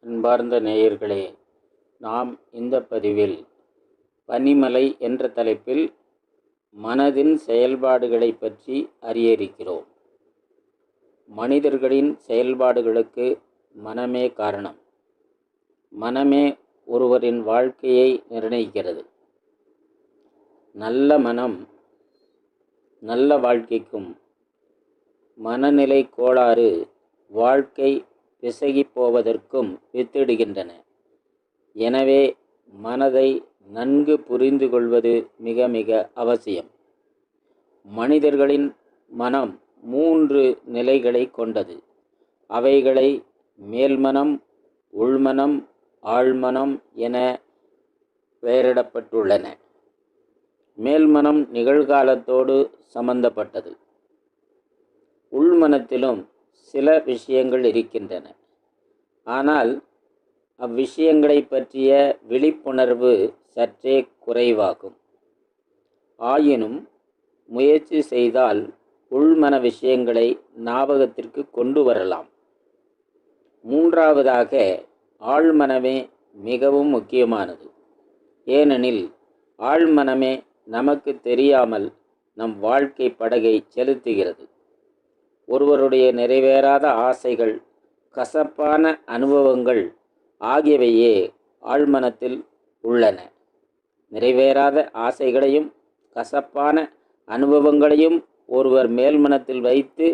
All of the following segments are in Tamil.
அன்பார்ந்த நேயர்களே, நாம் இந்த பதிவில் பனிமலை என்ற தலைப்பில் மனதின் செயல்பாடுகளை பற்றி அறிய இருக்கிறோம். மனிதர்களின் செயல்பாடுகளுக்கு மனமே காரணம். மனமே ஒருவரின் வாழ்க்கையை நிர்ணயிக்கிறது. நல்ல மனம் நல்ல வாழ்க்கைக்கும், மனநிலை கோளாறு வாழ்க்கை பிசகி போவதற்கும் வித்திடுகின்றன. எனவே மனதை நன்கு புரிந்து கொள்வது மிக மிக அவசியம். மனிதர்களின் மனம் 3 நிலைகளை கொண்டது. அவைகளை மேல்மனம், உள்மனம், ஆழ்மனம் என பெயரிடப்பட்டுள்ளன. மேல்மனம் நிகழ்காலத்தோடு சம்பந்தப்பட்டது. உள்மனத்திலும் சில விஷயங்கள் இருக்கின்றன. ஆனால் அவ்விஷயங்களை பற்றிய விழிப்புணர்வு சற்றே குறைவாகும். ஆயினும் முயற்சி செய்தால் உள்மன விஷயங்களை ஞாபகத்திற்கு கொண்டு வரலாம். 3ஆவதாக ஆழ்மனமே மிகவும் முக்கியமானது. ஏனெனில் ஆழ்மனமே நமக்கு தெரியாமல் நம் வாழ்க்கை படகை செலுத்துகிறது. ஒருவருடைய நிறைவேறாத ஆசைகள், கசப்பான அனுபவங்கள் ஆகியவையே ஆழ்மனத்தில் உள்ளன. நிறைவேறாத ஆசைகளையும் கசப்பான அனுபவங்களையும் ஒருவர் மேல்மனத்தில் வைத்து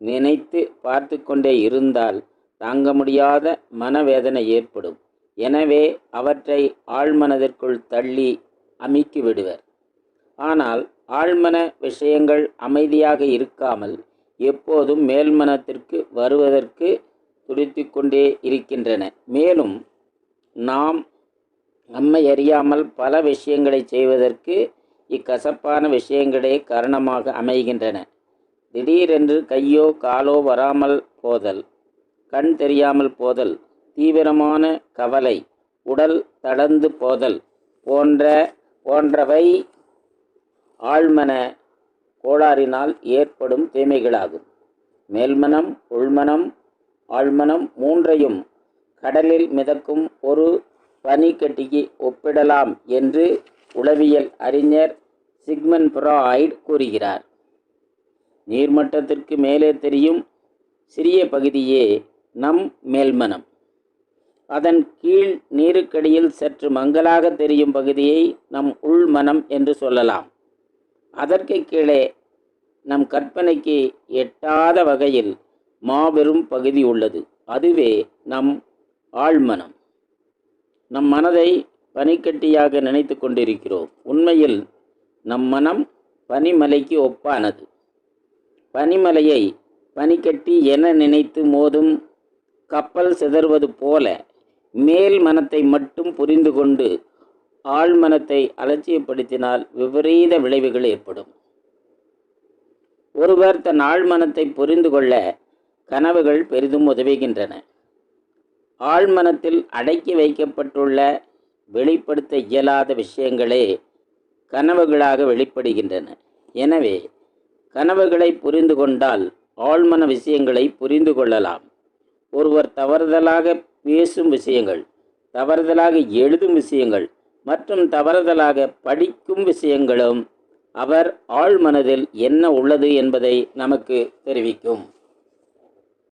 நினைத்து பார்த்து கொண்டே இருந்தால் தாங்க முடியாத மனவேதனை ஏற்படும். எனவே அவற்றை ஆழ்மனதிற்குள் தள்ளி அமுக்கி விடுவர். ஆனால் ஆழ்மன விஷயங்கள் அமைதியாக இருக்காமல் எப்போதும் மேல்மனத்திற்கு வருவதற்கு துடித்து கொண்டே இருக்கின்றன. மேலும் நாம் நம்மை அறியாமல் பல விஷயங்களை செய்வதற்கு இக்கசப்பான விஷயங்களே காரணமாக அமைகின்றன. திடீரென்று கையோ காலோ வராமல் போதல், கண் தெரியாமல் போதல், தீவிரமான கவலை, உடல் தளர்ந்து போதல் போன்றவை ஆழ்மன கோளாறினால் ஏற்படும் தீமைகளாகும். மேல்மனம், உள்மனம், ஆழ்மனம் 3ஐயும் கடலில் மிதக்கும் ஒரு பனிக்கட்டிக்கு ஒப்பிடலாம் என்று உளவியல் அறிஞர் சிக்மண்ட் ஃப்ராய்ட் கூறுகிறார். நீர்மட்டத்திற்கு மேலே தெரியும் சிறிய பகுதியே நம் மேல்மனம். அதன் கீழ் நீருக்கடியில் சற்று மங்கலாக தெரியும் பகுதியை நம் உள்மனம் என்று சொல்லலாம். அதற்கு கீழே நம் கற்பனைக்கு எட்டாத வகையில் மாபெரும் பகுதி உள்ளது. அதுவே நம் ஆழ்மனம். நம் மனதை பனிக்கட்டியாக நினைத்து கொண்டிருக்கிறோம். உண்மையில் நம் மனம் பனிமலைக்கு ஒப்பானது. பனிமலையை பனிக்கட்டி என நினைத்து மோதும் கப்பல் சிதறுவது போல மேல் மனத்தை மட்டும் புரிந்து கொண்டு ஆழ்மனத்தை அலட்சியப்படுத்தினால் விபரீத விளைவுகள் ஏற்படும். ஒருவர் தன் ஆழ்மனத்தை புரிந்து கொள்ள கனவுகள் பெரிதும் உதவுகின்றன. ஆழ்மனத்தில் அடக்கி வைக்கப்பட்டுள்ள வெளிப்படுத்த இயலாத விஷயங்களே கனவுகளாக வெளிப்படுகின்றன. எனவே கனவுகளை புரிந்து கொண்டால் ஆழ்மன விஷயங்களை புரிந்து கொள்ளலாம். ஒருவர் தவறுதலாக பேசும் விஷயங்கள், தவறுதலாக எழுதும் விஷயங்கள் மற்றும் தவறுதலாக படிக்கும் விஷயங்களும் அவர் ஆழ்மனதில் என்ன உள்ளது என்பதை நமக்கு தெரிவிக்கும்.